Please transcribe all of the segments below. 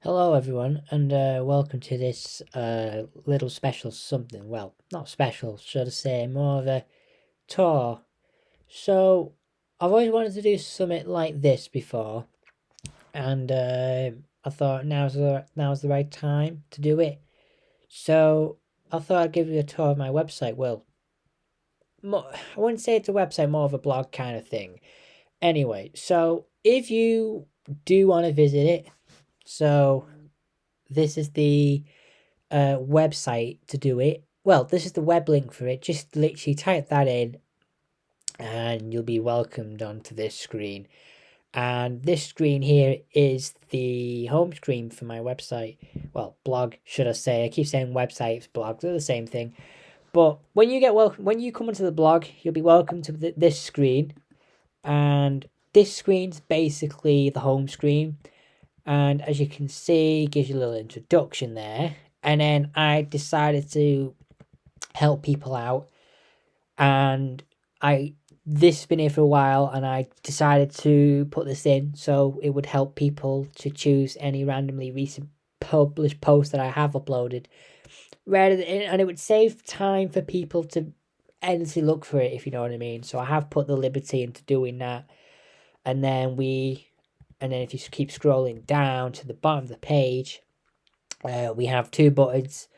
Hello, everyone, and welcome to this little special something. Well, not special, should I say, more of a tour. So, I've always wanted to do something like this before, and I thought now's the right time to do it. So, I thought I'd give you a tour of my website. Well, I wouldn't say it's a website, more of a blog kind of thing. Anyway, so if you do want to visit it, so this is the website to do it. Well, this is the web link for it. Just literally type that in and you'll be welcomed onto this screen. And this screen here is the home screen for my website. Well, blog, should I say. I keep saying websites, blogs, they're the same thing. But when you come onto the blog, you'll be welcome to this screen. And this screen's basically the home screen. And as you can see, it gives you a little introduction there. And then I decided to help people out, and this has been here for a while, and I decided to put this in so it would help people to choose any randomly recent published post that I have uploaded, and it would save time for people to endlessly look for it, if you know what I mean. So I have put the liberty into doing that, and then if you keep scrolling down to the bottom of the page, we have two buttons.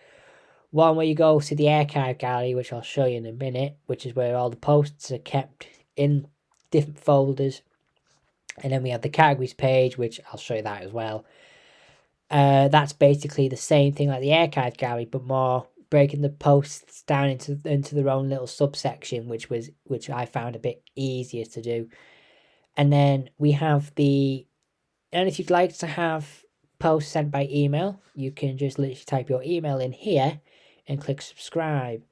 One where you go to the archive gallery, which I'll show you in a minute, which is where all the posts are kept in different folders. And then we have the categories page, which I'll show you that as well. That's basically the same thing like the archive gallery, but more breaking the posts down into their own little subsection, which I found a bit easier to do. And then we have and if you'd like to have posts sent by email, you can just literally type your email in here and click subscribe.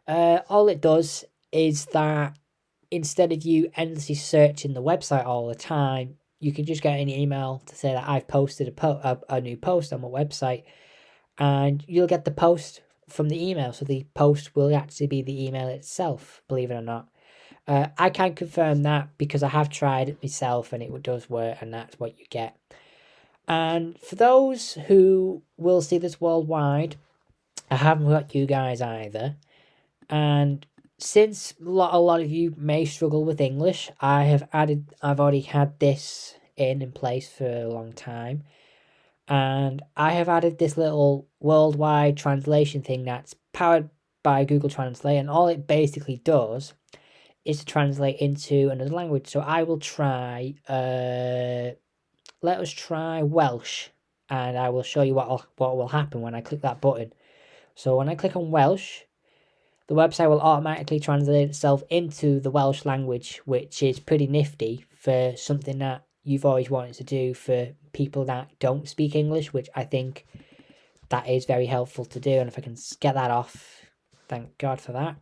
All it does is that instead of you endlessly searching the website all the time, you can just get an email to say that I've posted a new post on my website, and you'll get the post from the email. So the post will actually be the email itself, believe it or not. I can confirm that because I have tried it myself and it does work, and that's what you get. And for those who will see this worldwide, I haven't got you guys either. And since a lot of you may struggle with English, I've already had this in place for a long time. And I have added this little worldwide translation thing that's powered by Google Translate. And all it basically does is to translate into another language. So I will try, let us try Welsh. And I will show you what will happen when I click that button. So when I click on Welsh, the website will automatically translate itself into the Welsh language, which is pretty nifty for something that you've always wanted to do for people that don't speak English, which I think that is very helpful to do. And if I can get that off, thank God for that.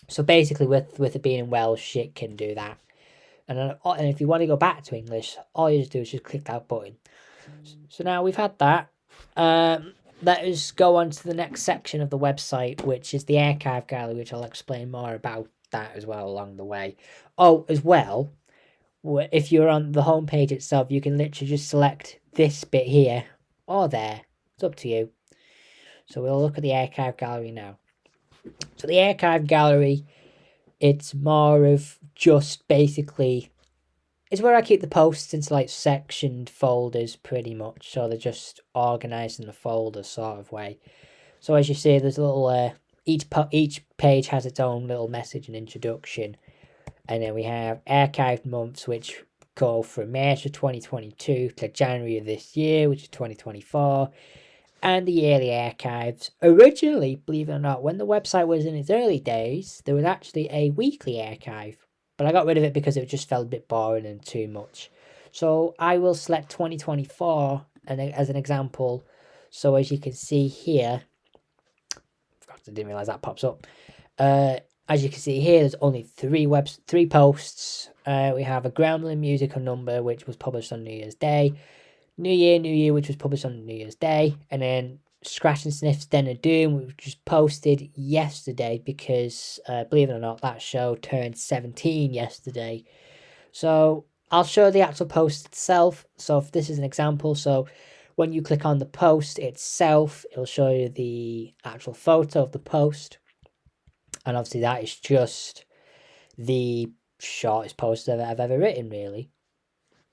So basically, with it being in Welsh, it can do that. And if you want to go back to English, all you just do is just click that button. So now we've had that. Let us go on to the next section of the website, which is the archive gallery, which I'll explain more about that as well along the way. Oh, as well, if you're on the homepage itself, you can literally just select this bit here or there. It's up to you. So we'll look at the archive gallery now. So the archive gallery, it's more of just basically, it's where I keep the posts into like sectioned folders pretty much. So they're just organised in a folder sort of way. So as you see, there's a little, each page has its own little message and introduction. And then we have archived months, which go from March of 2022 to January of this year, which is 2024. And the yearly archives. Originally, believe it or not, when the website was in its early days, there was actually a weekly archive. But I got rid of it because it just felt a bit boring and too much. So I will select 2024 as an example. So as you can see here, I didn't realise that pops up. As you can see here, there's only three posts. We have a Gremlin musical number, which was published on New Year's Day. New Year, which was published on New Year's Day. And then Scratch and Sniff's Den of Doom, which was posted yesterday because, believe it or not, that show turned 17 yesterday. So I'll show the actual post itself. So if this is an example, so when you click on the post itself, it'll show you the actual photo of the post. And obviously that is just the shortest post that I've ever written, really.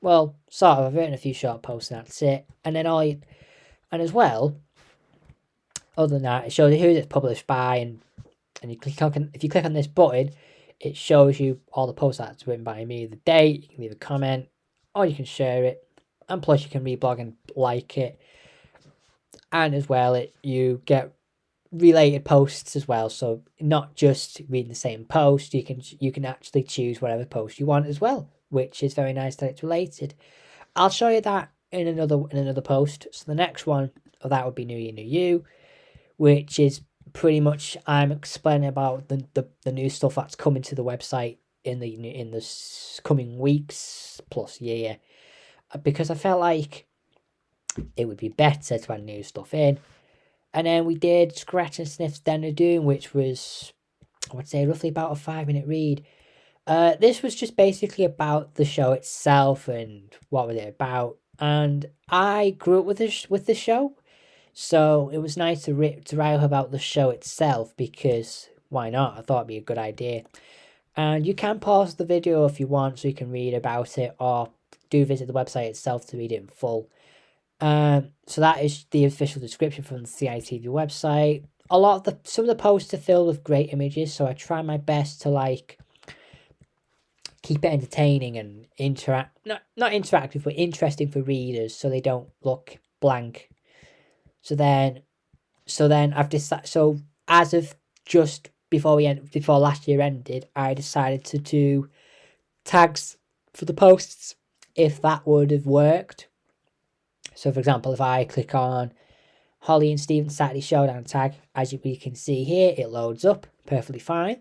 Well, sort of. I've written a few short posts and that's it. And then and as well, other than that, it shows you who it's published by, and you click on, if you click on this button, it shows you all the posts that's written by me, the date. You can leave a comment, or you can share it, and plus you can reblog and like it. And as well, you get related posts as well, so not just reading the same post, you can actually choose whatever post you want as well, which is very nice that it's related. I'll show you that in another post. So the next one of that would be New Year, New You, which is pretty much I'm explaining about the new stuff that's coming to the website in the coming weeks plus year, because I felt like it would be better to add new stuff in. And then we did Scratch and Sniff's Den of Doom, which was, I would say, roughly about a 5-minute read. This was just basically about the show itself and what was it about. And I grew up with the show, so it was nice to write about the show itself, because why not? I thought it'd be a good idea. And you can pause the video if you want, so you can read about it, or do visit the website itself to read it in full. So that is the official description from the CITV website. Some of the posts are filled with great images, so I try my best to keep it entertaining and not interactive, but interesting for readers, so they don't look blank. So then I've decided. So as of just before last year ended, I decided to do tags for the posts, if that would have worked. So, for example, if I click on Holly and Stephen Saturday Showdown tag, as we can see here, it loads up perfectly fine.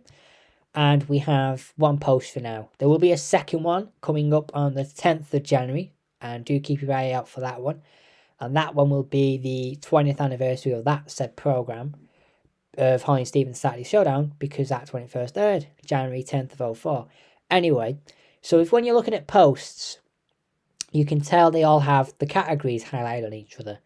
And we have one post for now. There will be a second one coming up on the 10th of January, and do keep your eye out for that one. And that one will be the 20th anniversary of that said programme of Holly and Stephen Saturday Showdown, because that's when it first aired, January 10th of 2004. Anyway, so when you're looking at posts, you can tell they all have the categories highlighted on each other,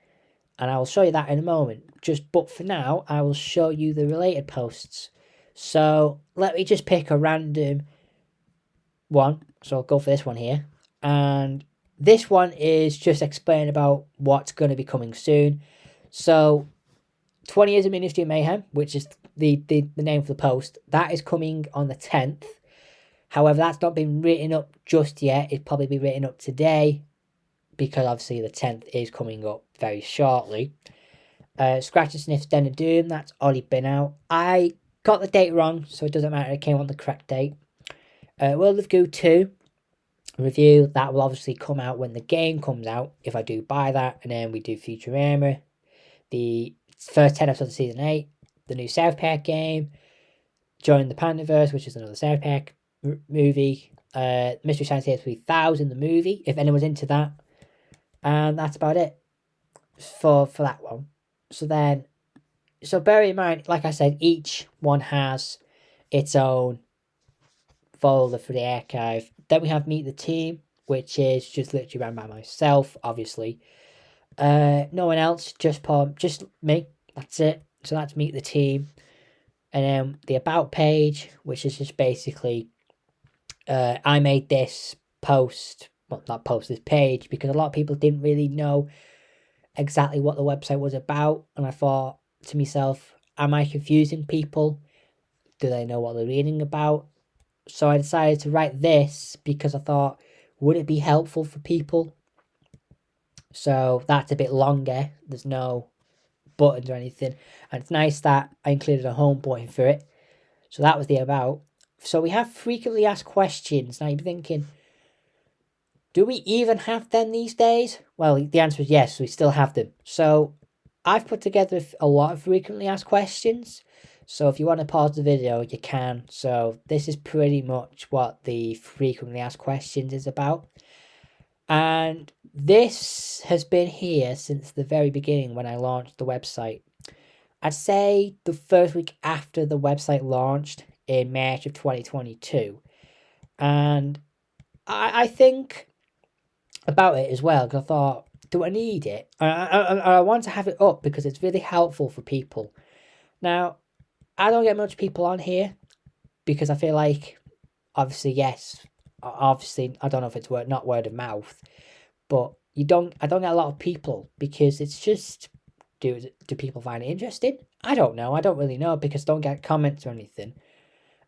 and I will show you that in a moment. But for now, I will show you the related posts. So let me just pick a random one. So I'll go for this one here, and this one is just explaining about what's going to be coming soon. So 20 Years of Ministry of Mayhem, which is the name for the post, that is coming on the 10th. However, that's not been written up just yet. It'll probably be written up today, because obviously the 10th is coming up very shortly. Scratch and Sniff's Den of Doom, that's already been out. I got the date wrong, so it doesn't matter. It came on the correct date. World of Goo 2 review, that will obviously come out when the game comes out, if I do buy that. And then we do Futurama, the first 10 episodes of Season 8, the new South Park game, Join the Pandaverse, which is another South Park movie, Mystery Science Theater 3000, the movie, if anyone's into that. And that's about it for that one. So bear in mind, like I said, each one has its own folder for the archive. Then we have Meet the Team, which is just literally run by myself, obviously. No one else, just me. That's it. So that's Meet the Team. And then the About page, which is just basically, I made this post, well, not post, this page, because a lot of people didn't really know exactly what the website was about. And I thought to myself, am I confusing people? Do they know what they're reading about? So I decided to write this, because I thought, would it be helpful for people? So that's a bit longer. There's no buttons or anything, and it's nice that I included a home button for it. So that was the About. So we have frequently asked questions. Now you're thinking, do we even have them these days? Well, the answer is yes, we still have them. So I've put together a lot of frequently asked questions. So if you want to pause the video, you can. So this is pretty much what the frequently asked questions is about. And this has been here since the very beginning when I launched the website. I'd say the first week after the website launched in March of 2022. And I think about it as well, because I thought, do I need it? I want to have it up because it's really helpful for people. Now, I don't get much people on here because I feel like, obviously, yes, obviously, I don't know if it's not word of mouth, but I don't get a lot of people because it's just, do people find it interesting? I don't know. I don't really know because I don't get comments or anything.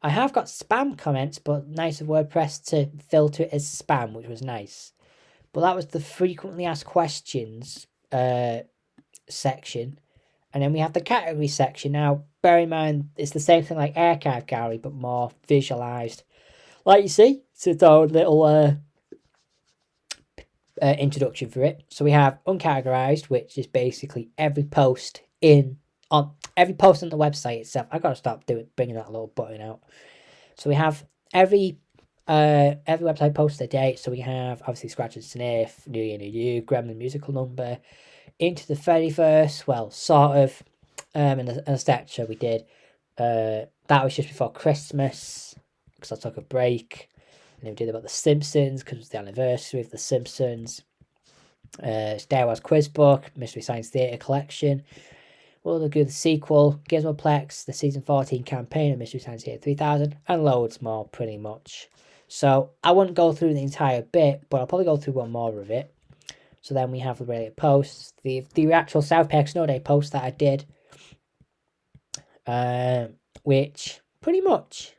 I have got spam comments, but nice of WordPress to filter it as spam, which was nice. But that was the frequently asked questions section. And then we have the category section. Now, bear in mind, it's the same thing like Archive Gallery, but more visualized. Like you see, it's its own little introduction for it. So we have uncategorized, which is basically every post on the website itself. I gotta stop bringing that little button out. So we have every website post a date. So we have obviously Scratch and Sniff, New Year, New You, Gremlin musical number, into the 31st. Well, sort of, and a statue we did. That was just before Christmas because I took a break. And then we did about the Simpsons because it was the anniversary of the Simpsons. Star Wars Quiz Book, Mystery Science Theatre Collection. We'll do the sequel, Gizmoplex, the Season 14 campaign of Mystery Science Theatre 3000, and loads more, pretty much. So I wouldn't go through the entire bit, but I'll probably go through one more of it. So then we have the related posts, the actual South Park Snow Day post that I did, which pretty much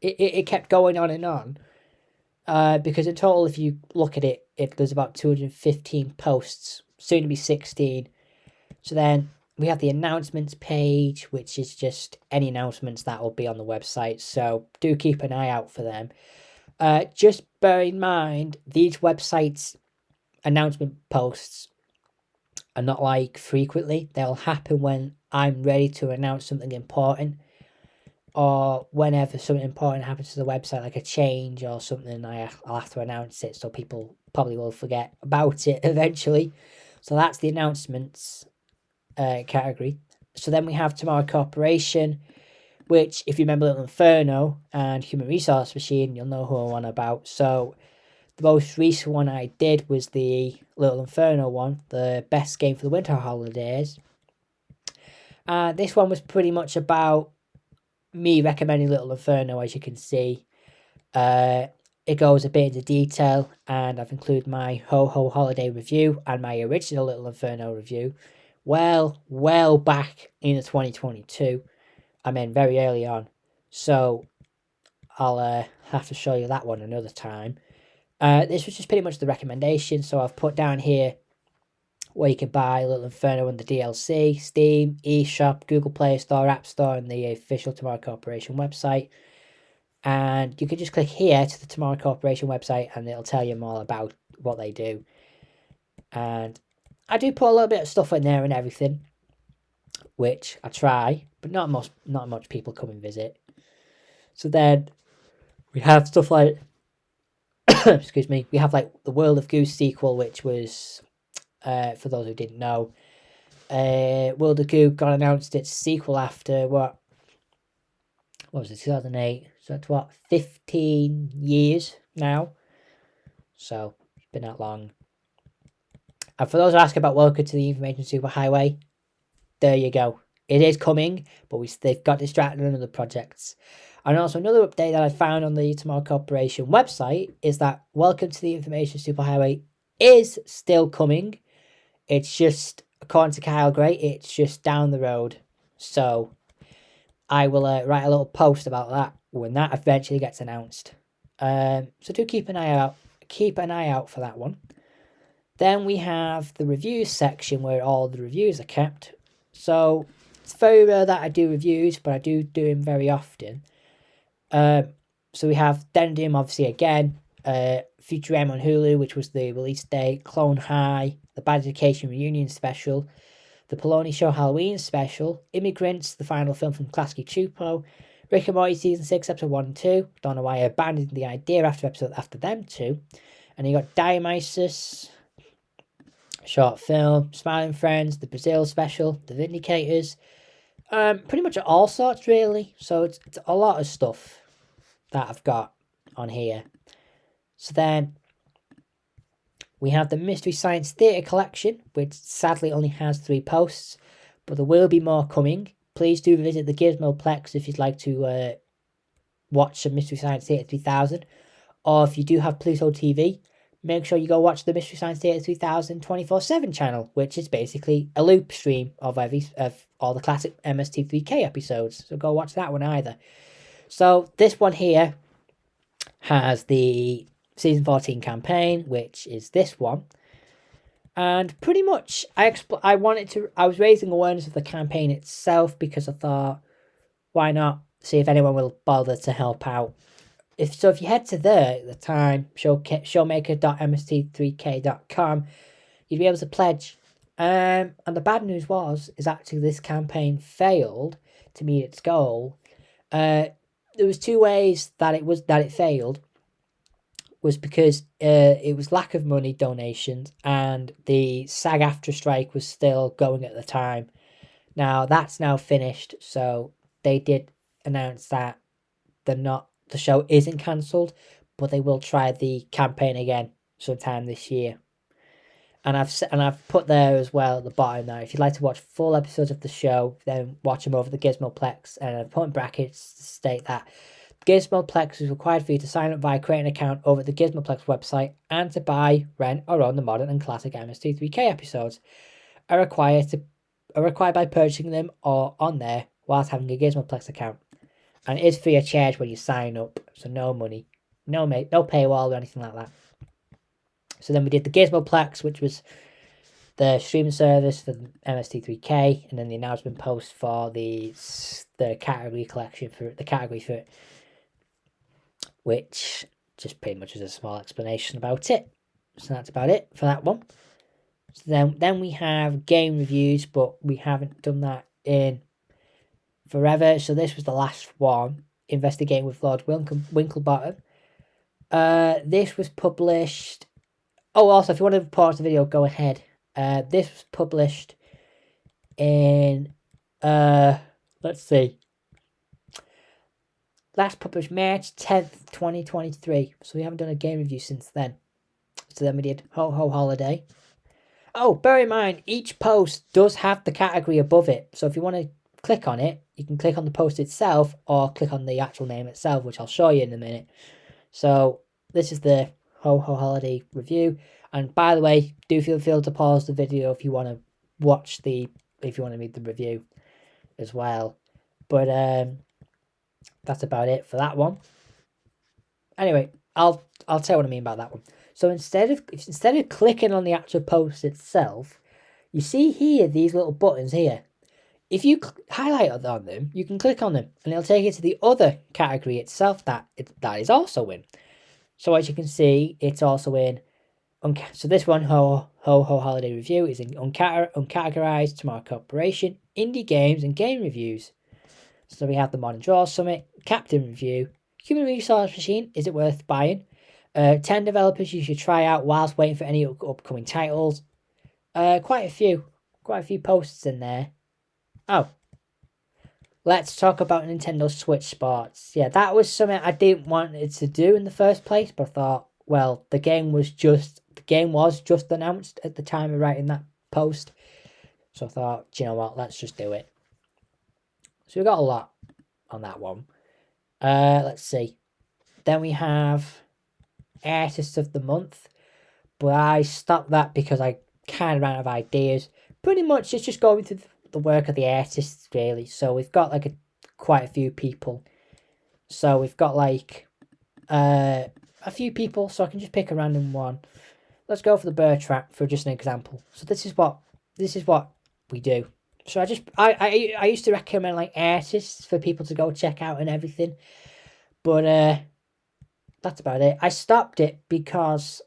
it kept going on and on. Because in total, if you look at it, there's about 215 posts, soon to be 16. So then we have the announcements page, which is just any announcements that will be on the website. So do keep an eye out for them. Just bear in mind, these websites' announcement posts are not like frequently. They'll happen when I'm ready to announce something important, or whenever something important happens to the website, like a change or something, I'll have to announce it, so people probably will forget about it eventually. So that's the announcements category. So then we have Tomorrow Corporation, which, if you remember Little Inferno and Human Resource Machine, you'll know who I'm on about. So the most recent one I did was the Little Inferno one, the best game for the winter holidays. This one was pretty much about me recommending Little Inferno, as you can see. It goes a bit into detail, and I've included my Ho Ho Holiday review and my original Little Inferno review. Well back in 2022. I mean, very early on. So I'll have to show you that one another time. This was just pretty much the recommendation. So I've put down here where you can buy Little Inferno and the DLC, Steam, eShop, Google Play Store, App Store, and the official Tomorrow Corporation website. And you can just click here to the Tomorrow Corporation website and it'll tell you more about what they do. And I do put a little bit of stuff in there and everything, which I try, but not much people come and visit. So then we have stuff like, excuse me, we have like the World of Goose sequel, which was, for those who didn't know, World of Goo got announced its sequel after what was it, 2008? So that's what, 15 years now. So it's been that long. And for those who ask about Welcome to the Information Superhighway, there you go. It is coming, but they've got distracted on other projects. And also another update that I found on the Tomorrow Corporation website is that Welcome to the Information Superhighway is still coming. It's just, according to Kyle Gray, it's just down the road. So I will write a little post about that when that eventually gets announced. So do keep an eye out. Keep an eye out for that one. Then we have the reviews section where all the reviews are kept. So it's very rare that I do reviews, but I do them very often. So we have Den Doom, obviously, again. Futurama on Hulu, which was the release date. Clone High, the Bad Education Reunion Special. The Poloni Show Halloween Special. Immigrants, the final film from Klasky Chupo. Rick and Morty Season 6, Episode 1 and 2. Don't know why I abandoned the idea after them two. And you got Dionysus, short film. Smiling Friends, the Brazil Special. The Vindicators. Pretty much all sorts, really. So it's a lot of stuff that I've got on here. So then we have the Mystery Science Theatre collection, which sadly only has 3 posts, but there will be more coming. Please do visit the Gizmoplex if you'd like to watch some Mystery Science Theatre 3000, or if you do have Pluto TV, make sure you go watch the Mystery Science Theatre 3000 24/7 channel, which is basically a loop stream of all the classic MST3K episodes. So go watch that one either. So this one here has the season 14 campaign, which is this one. And pretty much I was raising awareness of the campaign itself because I thought, why not see if anyone will bother to help out. If you head to there at the time, showmaker.mst3k.com, you'd be able to pledge. And the bad news is actually this campaign failed to meet its goal. There was 2 ways that it failed. Was because it was lack of money donations, and the SAG-AFTRA strike was still going at the time. Now that's now finished, so they did announce that the show isn't cancelled, but they will try the campaign again sometime this year. And I've put there as well at the bottom there, if you'd like to watch full episodes of the show, then watch them over the Gizmoplex. And I've put in brackets to state that Gizmoplex is required for you to sign up via create an account over the Gizmoplex website, and to buy, rent, or own the modern and classic MST3K episodes are required by purchasing them or on there whilst having a Gizmoplex account. And it is free of charge when you sign up, so no money, no paywall or anything like that. So then we did the Gizmoplex, which was the streaming service for the MST3K, and then the announcement post for the category collection for the category for it, which just pretty much is a small explanation about it. So that's about it for that one. So then we have game reviews, but we haven't done that in forever. So this was the last one, Investigating with Lord Winklebottom. This was published. Oh, also, if you want to pause the video, go ahead. This was published in, let's see, last published March 10th, 2023. So we haven't done a game review since then. So then we did Ho Ho Holiday. Oh, bear in mind, each post does have the category above it. So if you want to click on it, you can click on the post itself or click on the actual name itself, which I'll show you in a minute. So this is the Ho Ho Holiday review. And by the way, do feel free to pause the video if you want to read the review as well. But that's about it for that one. Anyway, I'll tell you what I mean by that one. So instead of clicking on the actual post itself, you see here these little buttons here. If you highlight on them, you can click on them, and it'll take you to the other category itself that is also in. So as you can see, it's also in. So this one, Ho Ho Holiday Review, is in uncategorized Tomorrow Corporation, indie games and game reviews. So we have the Modern Draw Summit, Captain Review, Human Resource Machine, is it worth buying? 10 developers you should try out whilst waiting for any upcoming titles. Quite a few posts in there. Oh, let's talk about Nintendo Switch Sports. Yeah, that was something I didn't want it to do in the first place, but I thought, well, the game was just announced at the time of writing that post. So I thought, do you know what, let's just do it. So we got a lot on that one. Let's see. Then we have Artist of the Month, but I stopped that because I kind of ran out of ideas. Pretty much it's just going through the work of the artists, really. So we've got quite a few people. So we've got a few people, so I can just pick a random one. Let's go for the Bird Trap for just an example. So this is what we do. So I used to recommend artists for people to go check out and everything, but that's about it. I stopped it because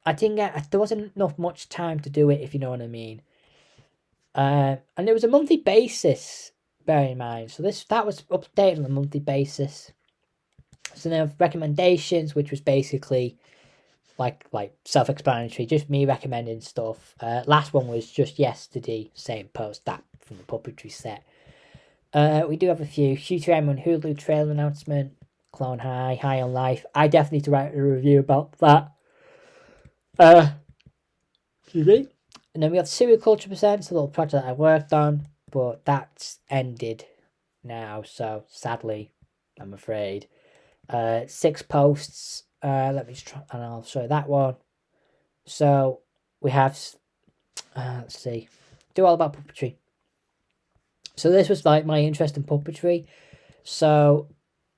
there wasn't much time to do it, if you know what I mean. And it was a monthly basis, bear in mind. So that was updated on a monthly basis. So now recommendations, which was basically like self-explanatory, just me recommending stuff. Last one was just yesterday, same post, that from the puppetry set. We do have a few. Shooter M on Hulu trailer announcement, Clone High on Life. I definitely need to write a review about that. Excuse me. And then we have Serial Culture Percent, a little project that I worked on, but that's ended now, so sadly, I'm afraid. 6 posts. Let me just try, and I'll show you that one. So we have, let's see, do all about puppetry. So this was like my interest in puppetry. So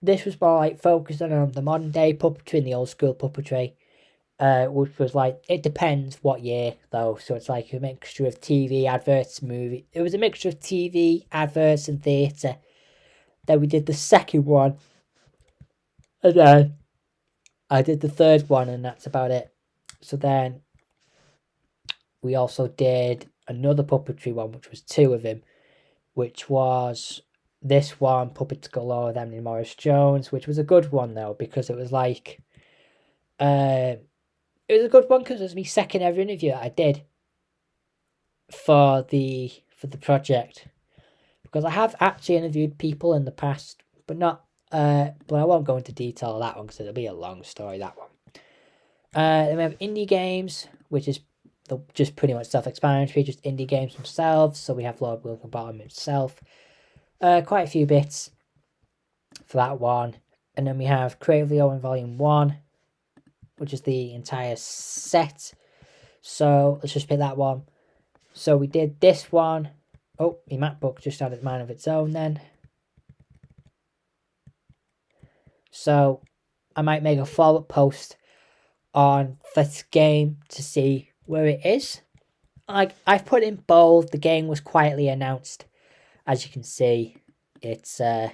this was more like focusing on the modern day puppetry and the old school puppetry. Which was like, it depends what year though. So it's like a mixture of TV, adverts, movie. It was a mixture of TV, adverts, and theatre. Then we did the second one, and then I did the third one, and that's about it. So then we also did another puppetry one, which was 2 of them, which was this one, Puppets Galore with Emily Morris Jones, which was a good one though, because it was like, it was a good one because it was my second ever interview that I did for the project, because I have actually interviewed people in the past, but not but I won't go into detail of that one because it'll be a long story, that one. Then we have indie games, which is just pretty much self-explanatory, just indie games themselves. So we have Lord Wilkenbottom himself, quite a few bits for that one. And then we have Creatively Owen Volume 1, which is the entire set. So let's just pick that one. So we did this one. Oh, my MacBook just had a mind of its own then. So I might make a follow-up post on this game to see where it is. Like, I've put in bold, the game was quietly announced. As you can see, it's thingy.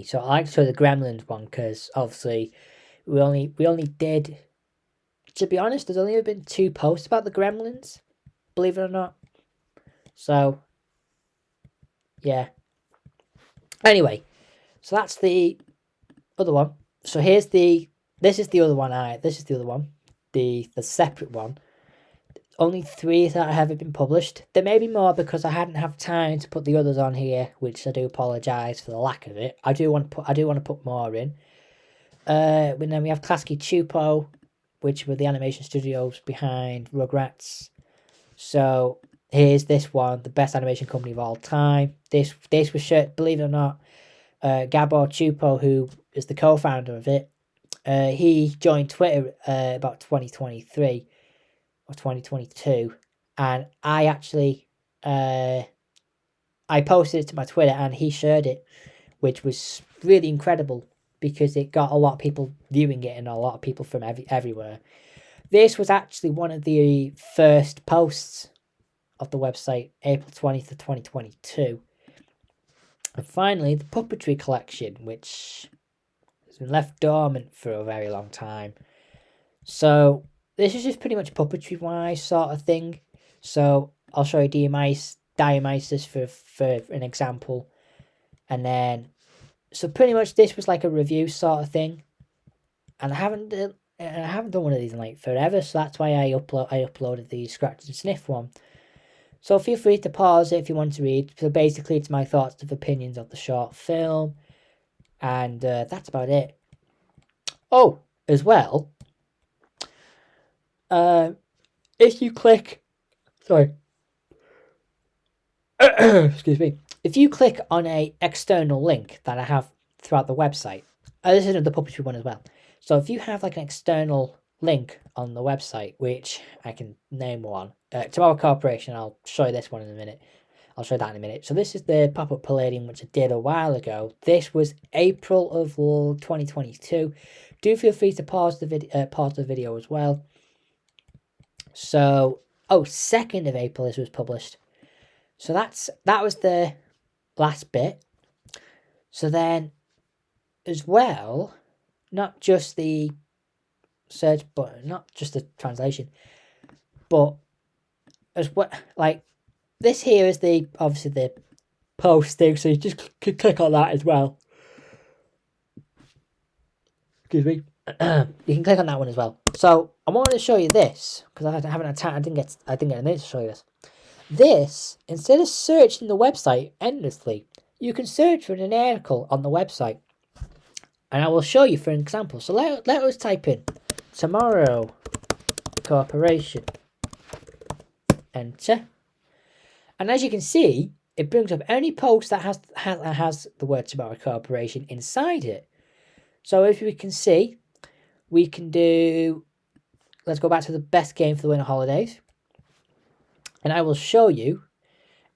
So I like to show the Gremlins one because obviously we only did, to be honest, there's only been 2 posts about the Gremlins, believe it or not. So yeah. Anyway, so that's the other one. So this is the other one. This is the other one, the separate one. Only 3 that haven't been published. There may be more because I hadn't had time to put the others on here, which I do apologise for the lack of it. I do want to put more in. But then we have Klasky Chupo, which were the animation studios behind Rugrats. So here's this one, the best animation company of all time. This was shared, believe it or not, Gabor Chupo, who is the co-founder of it. He joined Twitter about 2023 or 2022, and I actually I posted it to my Twitter and he shared it, which was really incredible because it got a lot of people viewing it and a lot of people from everywhere. This was actually one of the first posts of the website, April 20th of 2022. And finally, the puppetry collection, which has been left dormant for a very long time. So this is just pretty much puppetry wise sort of thing. So I'll show you Dionysus for an example. And then, so pretty much this was like a review sort of thing. And I haven't done one of these in like forever, so that's why I uploaded the Scratch and Sniff one. So feel free to pause it if you want to read. So basically it's my thoughts and opinions of the short film. And that's about it. Oh, as well, if you click, excuse me, if you click on a external link that I have throughout the website, this is the puppetry one as well. So if you have like an external link on the website, which I can name one, Tomorrow Corporation, I'll show you this one in a minute. I'll show that in a minute. So this is the pop-up Palladium, which I did a while ago. This was April of 2022. Do feel free to pause the video as well. So, 2nd of April this was published. So that was the last bit. So then, as well, not just the search button, not just the translation, but as well, like, this here is obviously the post thing, so you just could click on that as well. Excuse me. You can click on that one as well. So I wanted to show you this because I haven't had time. I didn't get a minute to show you this. This, instead of searching the website endlessly, you can search for an article on the website, and I will show you for an example. So let us type in Tomorrow Corporation. Enter. And as you can see, it brings up any post that has the word Tomorrow Corporation inside it. So if we can see, we can do, let's go back to the best game for the winter holidays. And I will show you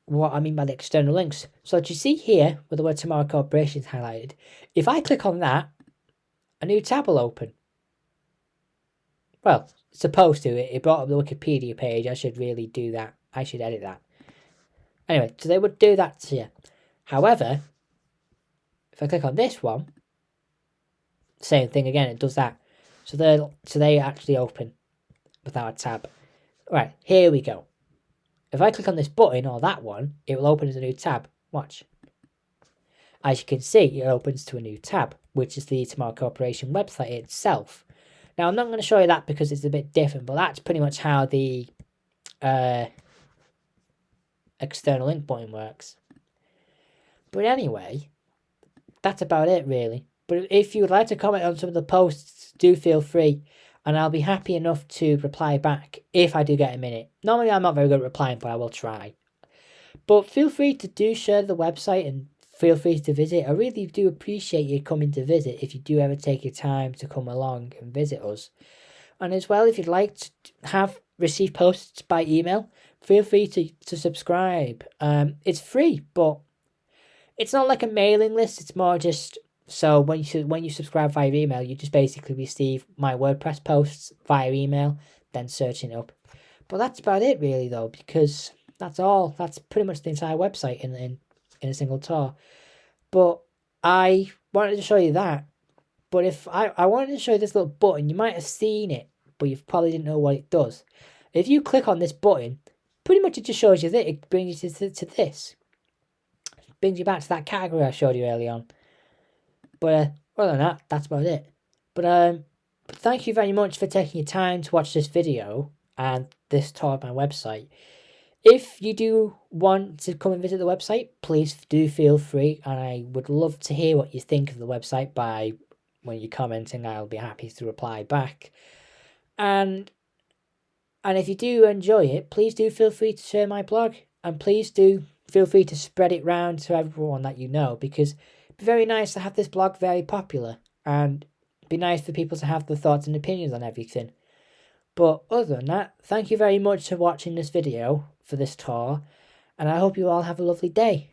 what I mean by the external links. So do you see here where the word Tomorrow Corporation is highlighted? If I click on that, a new tab will open. Well, it's supposed to. It brought up the Wikipedia page. I should really do that. I should edit that. Anyway, so they would do that to you. However, if I click on this one, same thing again, it does that. So they actually open without a tab. Right, here we go. If I click on this button or that one, it will open as a new tab. Watch. As you can see, it opens to a new tab, which is the Tomorrow Corporation website itself. Now, I'm not going to show you that because it's a bit different, but that's pretty much how the external link button works. But anyway, that's about it really. But if you would like to comment on some of the posts, do feel free, and I'll be happy enough to reply back if I do get a minute. Normally I'm not very good at replying, but I will try. But feel free to do share the website and feel free to visit. I really do appreciate you coming to visit if you do ever take your time to come along and visit us. And as well, if you'd like to receive posts by email, feel free to subscribe. It's free, but it's not like a mailing list. It's more just so when you subscribe via email, you just basically receive my WordPress posts via email, then searching up. But that's about it really though, because that's all. That's pretty much the entire website in a single tour. But I wanted to show you that. But if I wanted to show you this little button, you might have seen it, but you probably didn't know what it does. If you click on this button, pretty much it just shows you that. It brings you to this. It brings you back to that category I showed you early on. But other than that, that's about it. But thank you very much for taking your time to watch this video and this tour of my website. If you do want to come and visit the website, please do feel free, and I would love to hear what you think of the website when you're commenting. I'll be happy to reply back. And if you do enjoy it, please do feel free to share my blog, and please do feel free to spread it round to everyone that you know, because it'd be very nice to have this blog very popular, and it'd be nice for people to have the thoughts and opinions on everything. But other than that, thank you very much for watching this video for this tour, and I hope you all have a lovely day.